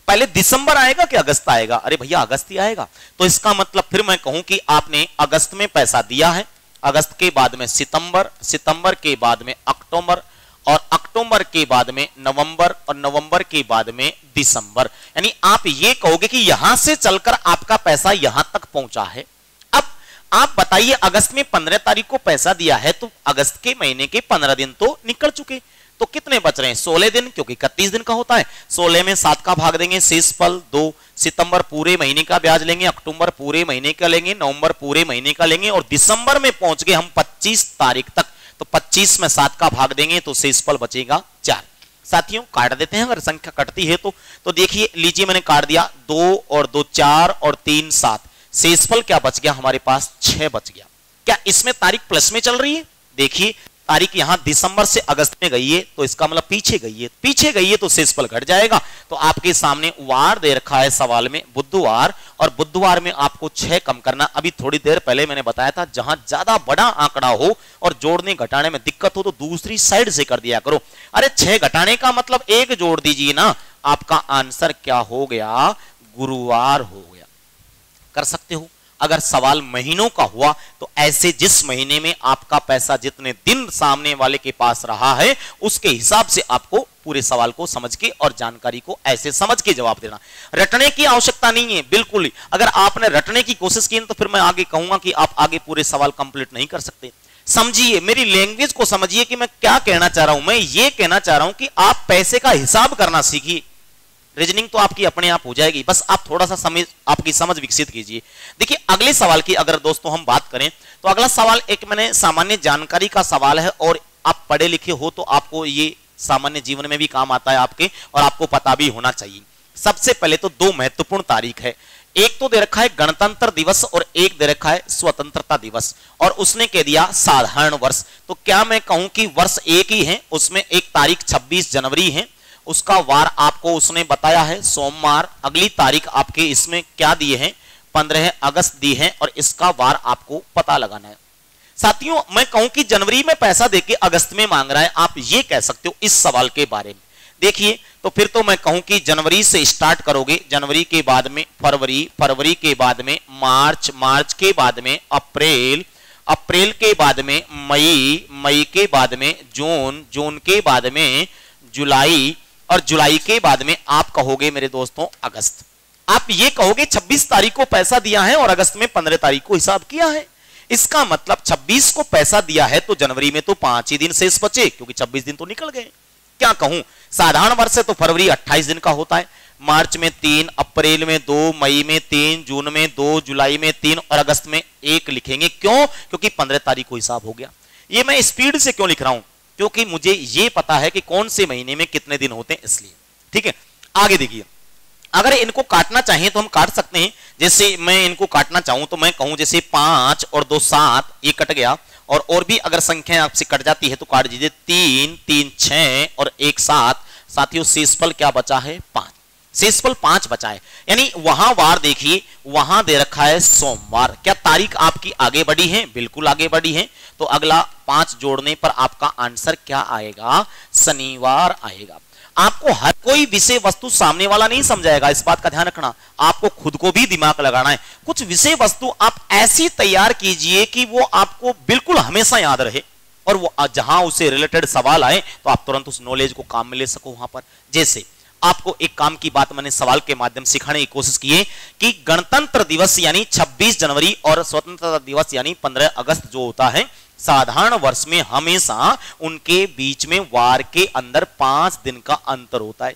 पहले दिसंबर आएगा कि अगस्त आएगा? अरे भैया अगस्त ही आएगा। तो इसका मतलब फिर मैं कहूं कि आपने अगस्त में पैसा दिया है, अगस्त के बाद में सितंबर, सितंबर के बाद में अक्टूबर, और अक्टूबर के बाद में नवंबर, और नवंबर के बाद में दिसंबर। यानी आप ये कहोगे कि यहां से चलकर आपका पैसा यहां तक पहुंचा है। अब आप बताइए अगस्त में 15 तारीख को पैसा दिया है तो अगस्त के महीने के 15 दिन तो निकल चुके, तो कितने बच रहे हैं? 16 दिन, क्योंकि 31 दिन का होता है। 16 में 7 का भाग देंगे, शेषफल 2। सितंबर पूरे महीने का ब्याज लेंगे, अक्टूबर पूरे महीने का लेंगे, नवंबर पूरे महीने का लेंगे, और दिसंबर में पहुंच गए हम 25 तारीख तक। तो 25 में 7 का भाग देंगे तो शेषफल बचेगा 4। साथियों काट देते हैं अगर संख्या कटती है तो देखिए लीजिए मैंने काट दिया 2 और 2 4 और 3 7, शेषफल क्या बच गया हमारे पास 6 बच गया। क्या इसमें तारीख प्लस में चल रही है? देखिए तारीख यहां दिसंबर से अगस्त में गई है तो इसका मतलब पीछे गई है तो शेषफल घट जाएगा। तो आपके सामने वार दे रखा है सवाल में बुधवार, और बुधवार में आपको 6 कम करना। अभी थोड़ी देर पहले मैंने बताया था जहां ज्यादा बड़ा आंकड़ा हो और जोड़ने घटाने में दिक्कत हो तो दूसरी साइड से कर दिया करो। अरे 6 घटाने का मतलब 1 जोड़ दीजिए ना, आपका आंसर क्या हो गया? गुरुवार हो गया। कर सकते हो। अगर सवाल महीनों का हुआ तो ऐसे जिस महीने में आपका पैसा जितने दिन सामने वाले के पास रहा है उसके हिसाब से आपको पूरे सवाल को समझ के और जानकारी को ऐसे समझ के जवाब देना। रटने की आवश्यकता नहीं है बिल्कुल ही। अगर आपने रटने की कोशिश की तो फिर मैं आगे कहूंगा कि आप आगे पूरे सवाल कंप्लीट नहीं कर सकते। समझिए, मेरी लैंग्वेज को समझिए कि मैं क्या कहना चाह रहा हूं। मैं ये कहना चाह रहा हूं कि आप पैसे का हिसाब करना सीखिए। रीजनिंग तो आपकी अपने आप हो जाएगी, बस आप थोड़ा सा आपकी समझ विकसित कीजिए। देखिए अगले सवाल की अगर दोस्तों हम बात करें तो अगला सवाल एक मैंने सामान्य जानकारी का सवाल है, और आप पढ़े लिखे हो तो आपको ये सामान्य जीवन में भी काम आता है आपके, और आपको पता भी होना चाहिए। सबसे पहले तो 2 महत्वपूर्ण तारीख है। एक तो दे रखा है गणतंत्र दिवस और एक दे रखा है स्वतंत्रता दिवस, और उसने कह दिया साधारण वर्ष। तो क्या मैं कहूं कि वर्ष एक ही है? उसमें एक तारीख 26 जनवरी है, उसका वार आपको उसने बताया है सोमवार। अगली तारीख आपके इसमें क्या दिए हैं? 15 अगस्त दी है, और इसका वार आपको पता लगाना है। साथियों मैं कहूं कि जनवरी में पैसा देके अगस्त में मांग रहा है, आप ये कह सकते हो इस सवाल के बारे में। देखिए तो फिर तो मैं कहूं कि जनवरी से स्टार्ट करोगे, जनवरी के बाद में फरवरी, फरवरी के बाद में मार्च, मार्च के बाद में अप्रैल, अप्रैल के बाद में मई, मई के बाद में जून, जून के बाद में जुलाई, और जुलाई के बाद में आप कहोगे मेरे दोस्तों अगस्त। आप ये कहोगे 26 तारीख को पैसा दिया है और अगस्त में 15 तारीख को हिसाब किया है। इसका मतलब 26 को पैसा दिया है तो जनवरी में तो 5 ही दिन शेष बचे, क्योंकि 26 दिन तो निकल गए। क्या कहूं, साधारण वर्ष है तो फरवरी 28 दिन का होता है, मार्च में 3, अप्रैल में 2, मई में 3, जून में 2, जुलाई में 3 और अगस्त में 1 लिखेंगे। क्यों? क्योंकि 15 तारीख को हिसाब हो गया। ये मैं स्पीड से क्यों लिख रहा हूं? क्योंकि मुझे ये पता है कि कौन से महीने में कितने दिन होते हैं, इसलिए। ठीक है, आगे देखिए, अगर इनको काटना चाहिए तो हम काट सकते हैं। जैसे मैं इनको काटना चाहूं तो मैं कहूं जैसे 5 और 2 7, ये कट गया, और भी अगर संख्या आपसे कट जाती है तो काट दीजिए। 3 3 6 और 1 7। साथियों शेषफल क्या बचा है? 5। शेषफल 5 बचा है, यानी वहां वार देखिए, वहां दे रखा है सोमवार। क्या तारीख आपकी आगे बढ़ी है? बिल्कुल आगे बढ़ी है। तो अगला 5 जोड़ने पर आपका आंसर क्या आएगा? शनिवार आएगा। आपको हर कोई विषय वस्तु सामने वाला नहीं समझाएगा, इस बात का ध्यान रखना। आपको खुद को भी दिमाग लगाना है। कुछ विषय वस्तु आप ऐसी तैयार कीजिए कि वो आपको बिल्कुल हमेशा याद रहे, और वो जहां उसे रिलेटेड सवाल आए तो आप तुरंत उस नॉलेज को काम में ले सको वहां पर। जैसे आपको एक काम की बात मैंने सवाल के माध्यम से सिखाने की कोशिश की है कि गणतंत्र दिवस यानी 26 जनवरी और स्वतंत्रता दिवस यानी 15 अगस्त जो होता है, साधारण वर्ष में हमेशा उनके बीच में वार के अंदर 5 दिन का अंतर होता है।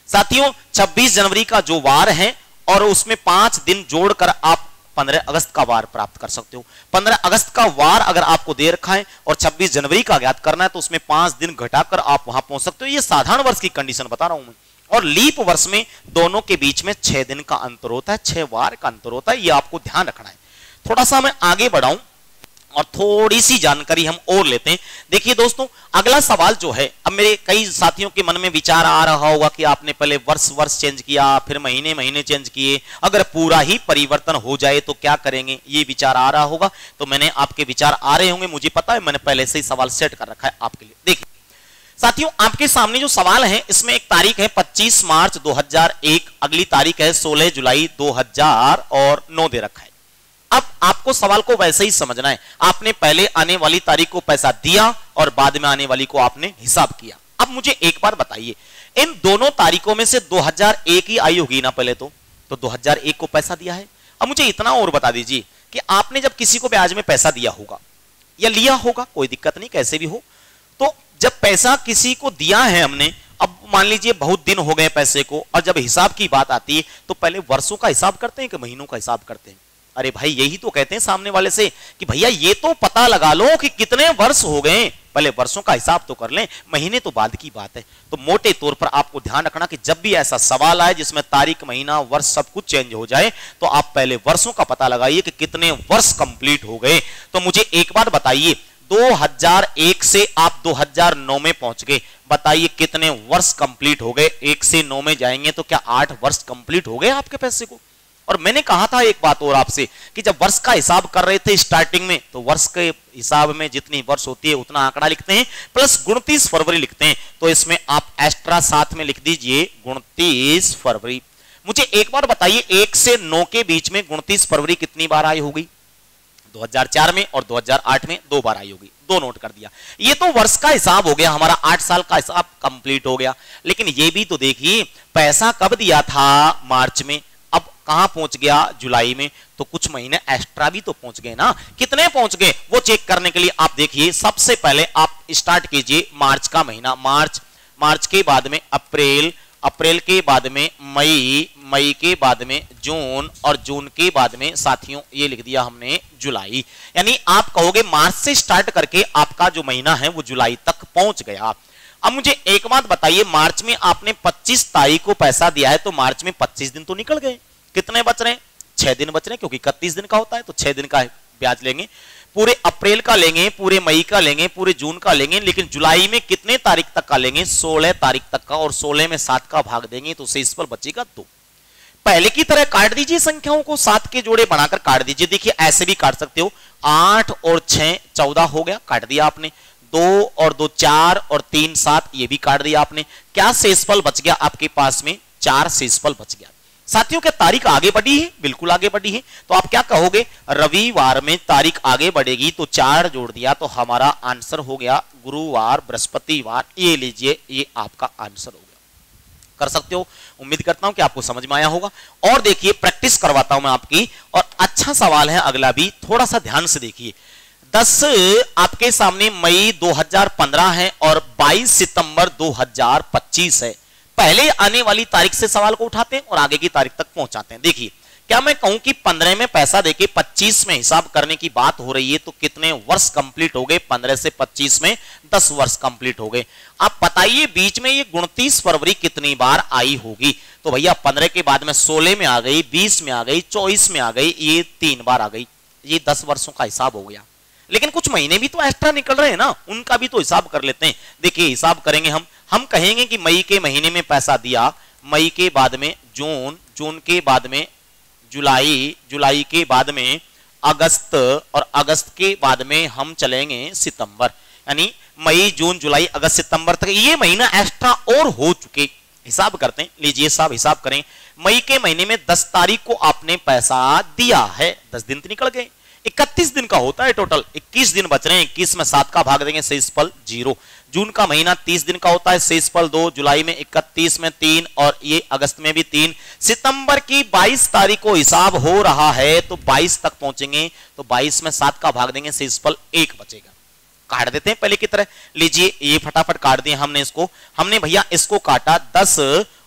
साथियों 26 जनवरी का जो वार है और उसमें 5 दिन जोड़कर आप 15 अगस्त का वार प्राप्त कर सकते हो। 15 अगस्त का वार अगर आपको दे रखा है और 26 जनवरी का ज्ञात करना है तो उसमें 5 दिन घटाकर आप वहां पहुंच सकते हो। ये साधारण वर्ष की कंडीशन बता रहा हूं मैं। और लीप वर्ष में दोनों के बीच में 6 दिन का अंतर होता है, 6 वार का अंतर होता है। ये आपको ध्यान रखना है। थोड़ा सा मैं आगे बढ़ाऊं और थोड़ी सी जानकारी हम और लेते हैं। देखिए दोस्तों, अगला सवाल जो है, अब मेरे कई साथियों के मन में विचार आ रहा होगा कि आपने पहले वर्ष चेंज किया, फिर महीने महीने चेंज किए, अगर पूरा ही परिवर्तन हो जाए तो क्या करेंगे, ये विचार आ रहा होगा। तो मैंने आपके विचार आ रहे होंगे, मुझे पता है, मैंने पहले से ही सवाल सेट कर रखा है आपके लिए। देखिए साथियों, आपके सामने जो सवाल है इसमें एक तारीख है 25 मार्च 2001, अगली तारीख है 16 जुलाई 2009 दे रखा है। अब आपको सवाल को वैसे ही समझना है। आपने पहले आने वाली तारीख को पैसा दिया और बाद में आने वाली को आपने हिसाब किया। अब मुझे एक बार बताइए, इन दोनों तारीखों में से 2001 ही आई होगी ना पहले तो 2001 को पैसा दिया है। अब मुझे इतना और बता दीजिए कि आपने जब किसी को ब्याज में पैसा दिया होगा या लिया होगा, कोई दिक्कत नहीं, कैसे भी हो, तो जब पैसा किसी को दिया है हमने, अब मान लीजिए बहुत दिन हो गए पैसे को, और जब हिसाब की बात आती है तो पहले वर्षों का हिसाब करते हैं कि महीनों का हिसाब करते हैं? अरे भाई यही तो कहते हैं सामने वाले से कि भैया ये तो पता लगा लो कि कितने वर्ष हो गए, पहले वर्षों का हिसाब तो कर लें, महीने तो बाद की बात है। तो मोटे तौर पर आपको ध्यान रखना कि जब भी ऐसा सवाल आए जिसमें तारीख, महीना, वर्ष सब कुछ चेंज हो जाए तो आप पहले वर्षों का पता लगाइए कि कितने वर्ष कंप्लीट हो गए। तो मुझे एक बात बताइए, 2001 से आप 2009 में पहुंच गए, बताइए कितने वर्ष कंप्लीट हो गए? 1 से 9 में जाएंगे तो क्या 8 वर्ष कंप्लीट हो गए आपके पैसे को? और मैंने कहा था एक बात और आपसे कि जब वर्ष का हिसाब कर रहे थे स्टार्टिंग में, तो वर्ष के हिसाब में जितनी वर्ष होती है उतना आंकड़ा लिखते हैं प्लस 29 फरवरी लिखते हैं। तो इसमें आप एक्स्ट्रा साथ में लिख दीजिए 29 फरवरी। मुझे एक बार बताइए 1 से 9 के बीच में 29 फरवरी कितनी बार आई होगी? 2004 में और 2008 में 2 बार आई होगी, 2 नोट कर दिया। ये तो वर्ष का हिसाब हो गया, हमारा 8 साल का हिसाब कंप्लीट हो गया। लेकिन ये भी तो देखिए पैसा कब दिया था? मार्च में, अब कहां पहुंच गया? जुलाई में। तो कुछ महीने एक्स्ट्रा भी तो पहुंच गए ना, कितने पहुंच गए वो चेक करने के लिए आप देखिए, सबसे पहले आप स्टार्ट कीजिए मार्च का महीना, मार्च के बाद में अप्रैल के बाद में मई के बाद में जून, और जून के बाद में साथियों ये लिख दिया हमने जुलाई। यानी आप कहोगे मार्च से स्टार्ट करके आपका जो महीना है वो जुलाई तक पहुंच गया। अब मुझे एक बात बताइए, मार्च में आपने 25 तारीख को पैसा दिया है तो मार्च में 25 दिन तो निकल गए, कितने बच रहे हैं? 6 दिन बच रहे हैं, क्योंकि 31 दिन का होता है तो 6 दिन का ब्याज लेंगे। पूरे अप्रैल का लेंगे, पूरे मई का लेंगे, पूरे जून का लेंगे, लेकिन जुलाई में कितने तारीख तक का लेंगे? 16 तारीख तक का, और 16 में 7 का भाग देंगे तो शेषफल बचेगा 2। पहले की तरह काट दीजिए संख्याओं को, 7 के जोड़े बनाकर काट दीजिए। देखिए ऐसे भी काट सकते हो, 8 और 6 14 हो गया, काट दिया आपने। 2 और 2 4 और 3 7, ये भी काट दिया आपने। क्या शेषफल बच गया आपके पास में? 4 शेषफल बच गया। साथियों क्या तारीख आगे बढ़ी है? बिल्कुल आगे बढ़ी है। तो आप क्या कहोगे? रविवार में तारीख आगे बढ़ेगी तो 4 जोड़ दिया तो हमारा आंसर हो गया गुरुवार, बृहस्पतिवार। ये लीजिए, ये आपका आंसर हो गया। कर सकते हो, उम्मीद करता हूं कि आपको समझ में आया होगा। और देखिए प्रैक्टिस करवाता हूं मैं आपकी, और अच्छा सवाल है अगला भी, थोड़ा सा ध्यान से देखिए। 10 आपके सामने मई 2015 है और 22 सितंबर 2025 है। पहले आने वाली तारीख से सवाल को उठाते हैं और आगे की तारीख तक पहुंचाते हैं। देखिए क्या मैं कहूं कि 15 में पैसा देके 25 में हिसाब करने की बात हो रही है तो कितने वर्ष कंप्लीट हो गए? 15 से 25 में 10 वर्ष कंप्लीट हो गए। आप बताइए बीच में ये 29 फरवरी कितनी बार आई होगी? तो भैया 15 के बाद में 16 में आ गई, 20 में आ गई, 24 में आ गई, ये 3 बार आ गई। ये 10 वर्षों का हिसाब हो गया। लेकिन कुछ महीने भी तो एक्स्ट्रा निकल रहे हैं ना, उनका भी तो हिसाब कर लेते हैं। देखिए हिसाब करेंगे हम कहेंगे कि मई के महीने में पैसा दिया, मई के बाद में जून, जून के बाद में जुलाई, जुलाई के बाद में अगस्त, और अगस्त के बाद में हम चलेंगे सितंबर। यानी मई, जून, जुलाई, अगस्त, सितंबर तक ये महीना एक्स्ट्रा और हो चुके। हिसाब करते हैं, लीजिए साहब हिसाब करें। मई के महीने में 10 तारीख को आपने पैसा दिया है, 10 दिन तो निकल गए, 31 दिन का होता है टोटल, 21 दिन बच रहे हैं। 21 में 7 का भाग देंगे, शेषफल 0। जून का महीना 30 दिन का होता है, शेषफल 2। जुलाई में 31 में 3, और ये अगस्त में भी 3। सितंबर की 22 तारीख को हिसाब हो रहा है तो 22 तक पहुंचेंगे तो 22 में 7 का भाग देंगे, शेषफल 1 बचेगा। काट देते हैं पहले की तरह, लीजिए ये फटाफट काट दिए हमने इसको। हमने भैया इसको काटा 10,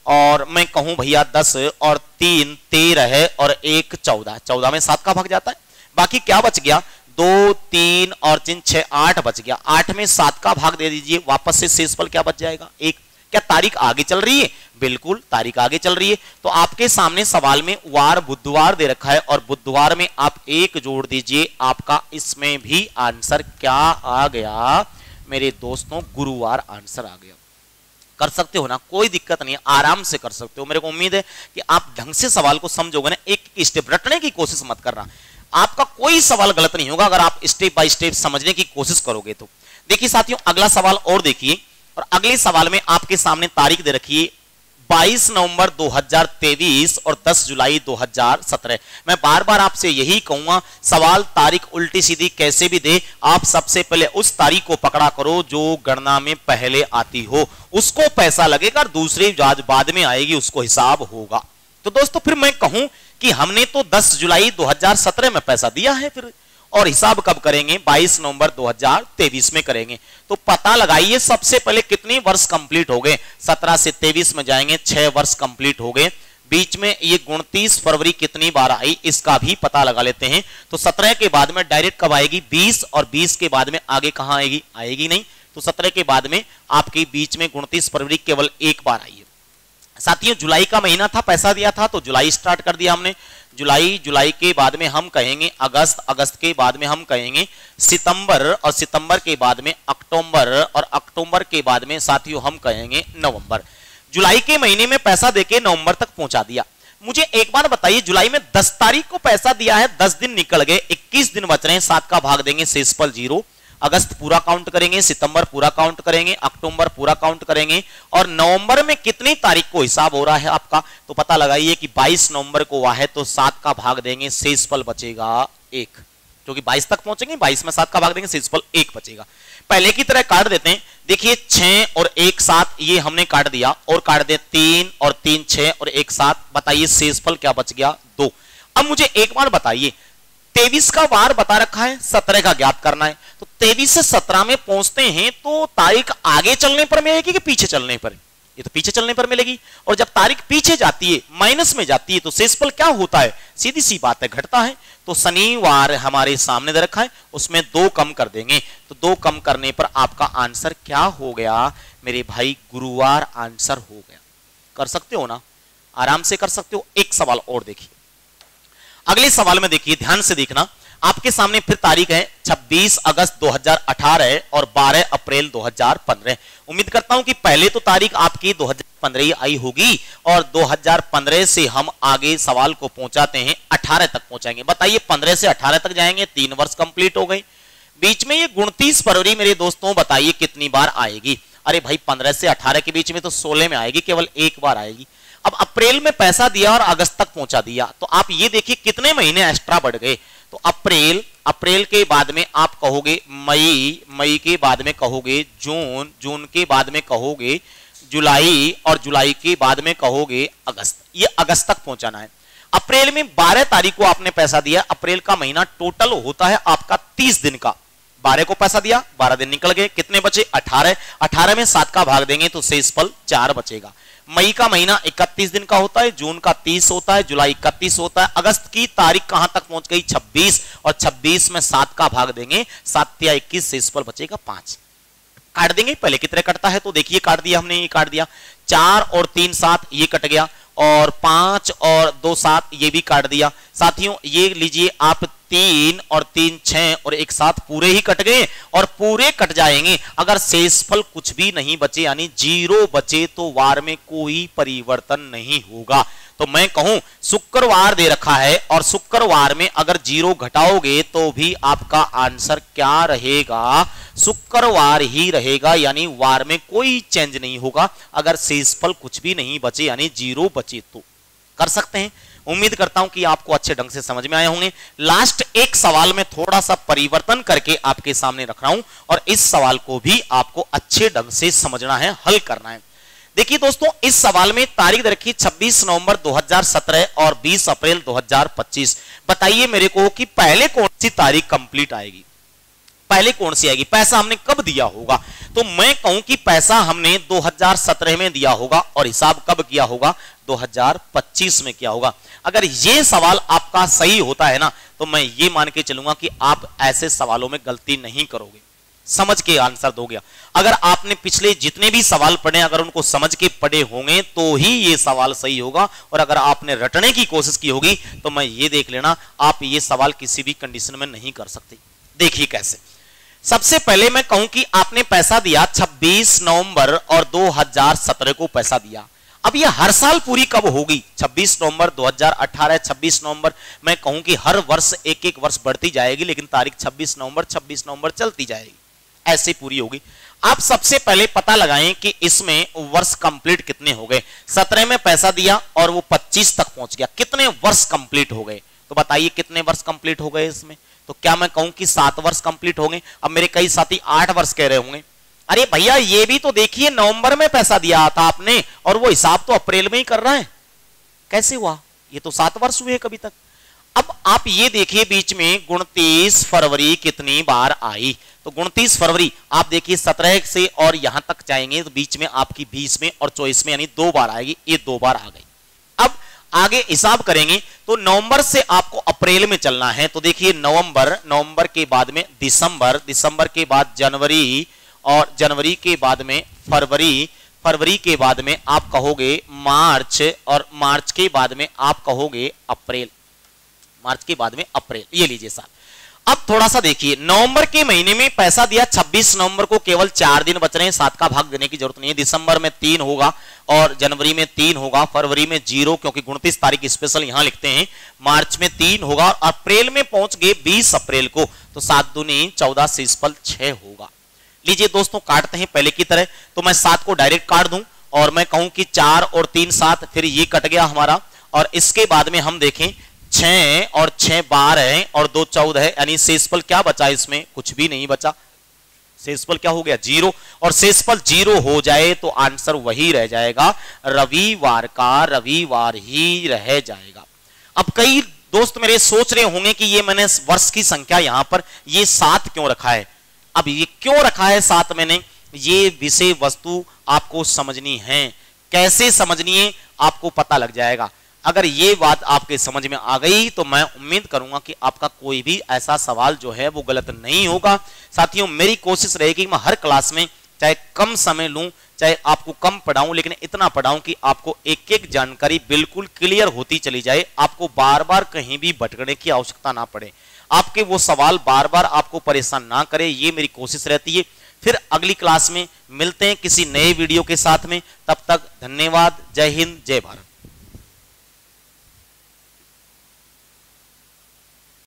और मैं कहूं भैया 10 और 3 13 है, और 1 14, 14 में 7 का भाग जाता है। बाकी क्या बच गया? 2 3 और 3 6 8 बच गया। 8 में 7 का भाग दे दीजिए, वापस से शेषफल क्या बच जाएगा? 1। क्या तारीख आगे चल रही है? बिल्कुल तारीख आगे चल रही है। तो आपके सामने सवाल में वार बुधवार दे रखा है, और बुधवार में आप 1 जोड़ दीजिए, आपका इसमें भी आंसर क्या आ गया मेरे दोस्तों? गुरुवार आंसर आ गया। कर सकते हो ना, कोई दिक्कत नहीं है, आराम से कर सकते हो। मेरे को उम्मीद है कि आप ढंग से सवाल को समझोगे ना, एक स्टेप रटने की कोशिश मत करना। आपका कोई सवाल गलत नहीं होगा अगर आप स्टेप बाय स्टेप समझने की कोशिश करोगे तो। देखिए साथियों अगला सवाल और देखिए, और अगले सवाल में आपके सामने तारीख दे रखी है 22 नवंबर 2023 और 10 जुलाई 2017। मैं बार बार आपसे यही कहूंगा, सवाल तारीख उल्टी सीधी कैसे भी दे, आप सबसे पहले उस तारीख को पकड़ा करो जो गणना में पहले आती हो, उसको पैसा लगेगा, और दूसरी बाद में आएगी उसको हिसाब होगा। तो दोस्तों फिर मैं कहूं कि हमने तो 10 जुलाई 2017 में पैसा दिया है, फिर और हिसाब कब करेंगे? 22 नवंबर 2023 में करेंगे। तो पता लगाइए सबसे पहले कितने वर्ष कंप्लीट हो गए। 17 से 23 में जाएंगे, 6 वर्ष कंप्लीट हो गए। बीच में ये 29 फरवरी कितनी बार आई इसका भी पता लगा लेते हैं। तो 17 के बाद में डायरेक्ट कब आएगी 20, और 20 के बाद में आगे कहां आएगी, आएगी नहीं। तो 17 के बाद में आपके बीच में 29 फरवरी केवल एक बार आई है। साथियों जुलाई का महीना था, पैसा दिया था, तो जुलाई स्टार्ट कर दिया हमने। जुलाई, जुलाई के बाद में हम कहेंगे अगस्त, अगस्त के बाद में हम कहेंगे सितंबर, और सितंबर के बाद में अक्टूबर, और अक्टूबर के बाद में साथियों हम कहेंगे नवंबर। जुलाई के महीने में पैसा देके नवंबर तक पहुंचा दिया। मुझे एक बार बताइए, जुलाई में 10 तारीख को पैसा दिया है, 10 दिन निकल गए, 21 दिन बच रहे हैं, 7 का भाग देंगे, शेषफल 0। अगस्त पूरा काउंट करेंगे, सितंबर पूरा काउंट करेंगे, अक्टूबर पूरा काउंट करेंगे, और नवंबर में कितनी तारीख को हिसाब हो रहा है आपका, तो पता लगाइए कि 22 नवंबर को हुआ है, तो 7 का भाग देंगे, शेषफल बचेगा 1, क्योंकि 22 तक पहुंचेंगे, 22 में 7 का भाग देंगे, शेषफल 1 बचेगा। पहले की तरह काट देते हैं। देखिए 6 और 1 7 ये हमने काट दिया, और काट दे 3 और 3 6 और 1 7। बताइए शेषफल क्या बच गया, 2। अब मुझे एक बार बताइए, 23 का वार बता रखा है, 17 का ज्ञात करना है, तो 23 से 17 में पहुंचते हैं तो तारीख आगे चलने पर मिलेगी कि पीछे चलने पर? ये तो पीछे चलने पर मिलेगी, और जब तारीख पीछे जाती है, माइनस में जाती है, तो शेषफल क्या होता है, सीधी सी बात है, घटता है। तो शनिवार हमारे सामने दे रखा है, उसमें 2 कम कर देंगे, तो 2 कम करने पर आपका आंसर क्या हो गया मेरे भाई, गुरुवार आंसर हो गया। कर सकते हो ना, आराम से कर सकते हो। एक सवाल और देखिए, अगले सवाल में देखिए, ध्यान से देखना, आपके सामने फिर तारीख है 26 अगस्त 2018 और 12 अप्रैल 2015। उम्मीद करता हूं कि पहले तो तारीख आपकी 2015 आई होगी, और 2015 से हम आगे सवाल को पहुंचाते हैं, 18 तक पहुंचाएंगे। बताइए 15 से 18 तक जाएंगे, 3 वर्ष कंप्लीट हो गए। बीच में ये 29 फरवरी मेरे दोस्तों बताइए कितनी बार आएगी? अरे भाई 15 से 18 के बीच में तो 16 में आएगी, केवल एक बार आएगी। अब अप्रैल में पैसा दिया और अगस्त तक पहुंचा दिया, तो आप ये देखिए कितने महीने एक्स्ट्रा बढ़ गए। तो अप्रैल, अप्रैल के बाद में आप कहोगे मई, मई के बाद में कहोगे जून, जून के बाद में कहोगे जुलाई, और जुलाई के बाद में कहोगे अगस्त। ये अगस्त तक पहुंचाना है। अप्रैल में 12 तारीख को आपने पैसा दिया, अप्रैल का महीना टोटल होता है आपका 30 दिन का। 12 को पैसा दिया, 12 दिन निकल गए, कितने बचे 18, 18 में 7 का भाग देंगे तो शेषफल 4 बचेगा। मई का महीना 31 दिन का होता है, जून का 30 होता है, जुलाई 31 होता है, अगस्त की तारीख कहां तक पहुंच गई 26, और 26 में 7 का भाग देंगे, 7 या 21, शेषफल बचेगा 5। काट देंगे, पहले कितने कटता है तो देखिए काट दिया हमने, ये काट दिया, 4 और 3 7 ये कट गया, और 5 और 2 7 ये भी काट दिया। साथियों ये लीजिए आप 3 और 3 6 और 1 7 पूरे ही कट गए, और पूरे कट जाएंगे। अगर शेषफल कुछ भी नहीं बचे यानी 0 बचे तो वार में कोई परिवर्तन नहीं होगा। तो मैं कहूं शुक्रवार दे रखा है, और शुक्रवार में अगर 0 घटाओगे तो भी आपका आंसर क्या रहेगा, शुक्रवार ही रहेगा, यानी वार में कोई चेंज नहीं होगा। अगर शेषफल कुछ भी नहीं बचे यानी 0 बचे तो कर सकते हैं। उम्मीद करता हूं कि आपको अच्छे ढंग से समझ में आए होंगे। लास्ट एक सवाल में थोड़ा सा परिवर्तन करके आपके सामने रख रहा हूं, और इस सवाल को भी आपको अच्छे ढंग से समझना है, हल करना है। देखिए दोस्तों, इस सवाल में तारीख रखी 26 नवंबर 2017 और 20 अप्रैल 2025। बताइए मेरे को कि पहले कौन सी तारीख कंप्लीट आएगी, पहले कौन सी आएगी? पैसा हमने कब दिया होगा? तो मैं कहूं कि पैसा हमने 2017 में दिया होगा, और हिसाब कब किया होगा 2025 में किया होगा। अगर ये सवाल आपका सही होता है ना, तो मैं ये मान के चलूंगा कि आप ऐसे सवालों में गलती नहीं करोगे, समझ के आंसर दोगे। अगर आपने पिछले जितने भी सवाल पढ़े अगर उनको समझ के पढ़े होंगे तो ही ये सवाल सही होगा, और अगर आपने रटने की कोशिश की होगी तो मैं ये देख लेना आप ये सवाल किसी भी कंडीशन में नहीं कर सकते। देखिए कैसे। सबसे पहले मैं कहूं कि आपने पैसा दिया 26 नवंबर और 2017 को पैसा दिया। अब ये हर साल पूरी कब होगी? 26 नवंबर 2018, 26 नवंबर। मैं कहूं कि हर वर्ष एक एक वर्ष बढ़ती जाएगी, लेकिन तारीख 26 नवंबर चलती जाएगी, ऐसे पूरी होगी। आप सबसे पहले पता लगाएं कि इसमें वर्ष कंप्लीट कितने हो गए। 17 में पैसा दिया और वो 25 तक पहुंच गया, कितने वर्ष कंप्लीट हो गए? तो बताइए कितने वर्ष कंप्लीट हो गए इसमें? तो क्या मैं कहूं कि 7 वर्ष कंप्लीट हो गए? अब मेरे कई साथी 8 वर्ष कह रहे होंगे, अरे भैया ये भी तो देखिए नवंबर में पैसा दिया था आपने, और वो हिसाब तो अप्रैल में ही कर रहा है, कैसे हुआ? ये तो 7 वर्ष हुए कभी तक। अब आप ये देखिए बीच में 29 फरवरी कितनी बार आई? तो 29 फरवरी आप देखिए 17 से और यहां तक जाएंगे तो बीच में आपकी 20 में और 24 में यानी 2 बार आएगी, ये 2 बार आ गई। अब आगे हिसाब करेंगे तो नवंबर से आपको अप्रैल में चलना है। तो देखिए नवंबर के बाद में दिसंबर के बाद जनवरी, और जनवरी के बाद में फरवरी के बाद में आप कहोगे मार्च, और मार्च के बाद में आप कहोगे अप्रैल, ये लीजिए साहब। अब थोड़ा सा देखिए, नवंबर के महीने में पैसा दिया 26 नवंबर को, केवल 4 दिन बच रहे हैं, 7 का भाग देने की जरूरत नहीं है। दिसंबर में 3 होगा, और जनवरी में 3 होगा, फरवरी में 0 क्योंकि 29 तारीख स्पेशल यहां लिखते हैं, मार्च में 3 होगा, और अप्रैल में पहुंच गए 20 अप्रैल को, तो 7 दूनी 14 से 6 होगा। लीजिए दोस्तों काटते हैं पहले की तरह। तो मैं 7 को डायरेक्ट काट दूं और मैं कहूं कि 4 और 3 7, फिर ये कट गया हमारा, और इसके बाद में हम देखें 6 और 6 12 है, और 2 14 है, यानी शेषफल क्या बचा, इसमें कुछ भी नहीं बचा। शेषफल क्या हो गया, 0, और शेषफल 0 हो जाए तो आंसर वही रह जाएगा, रविवार का रविवार ही रह जाएगा। अब कई दोस्त मेरे सोच रहे होंगे कि ये मैंने वर्ष की संख्या यहां पर ये 7 क्यों रखा है। अब ये क्यों रखा है 7 मैंने, ये विषय वस्तु आपको समझनी है। कैसे समझनी है आपको पता लग जाएगा। अगर ये बात आपके समझ में आ गई तो मैं उम्मीद करूंगा कि आपका कोई भी ऐसा सवाल जो है वो गलत नहीं होगा। साथियों मेरी कोशिश रहेगी मैं हर क्लास में चाहे कम समय लूं, चाहे आपको कम पढ़ाऊं, लेकिन इतना पढ़ाऊं कि आपको एक एक जानकारी बिल्कुल क्लियर होती चली जाए, आपको बार बार कहीं भी भटकने की आवश्यकता ना पड़े, आपके वो सवाल बार बार आपको परेशान ना करे, ये मेरी कोशिश रहती है। फिर अगली क्लास में मिलते हैं किसी नए वीडियो के साथ में, तब तक धन्यवाद। जय हिंद, जय भारत।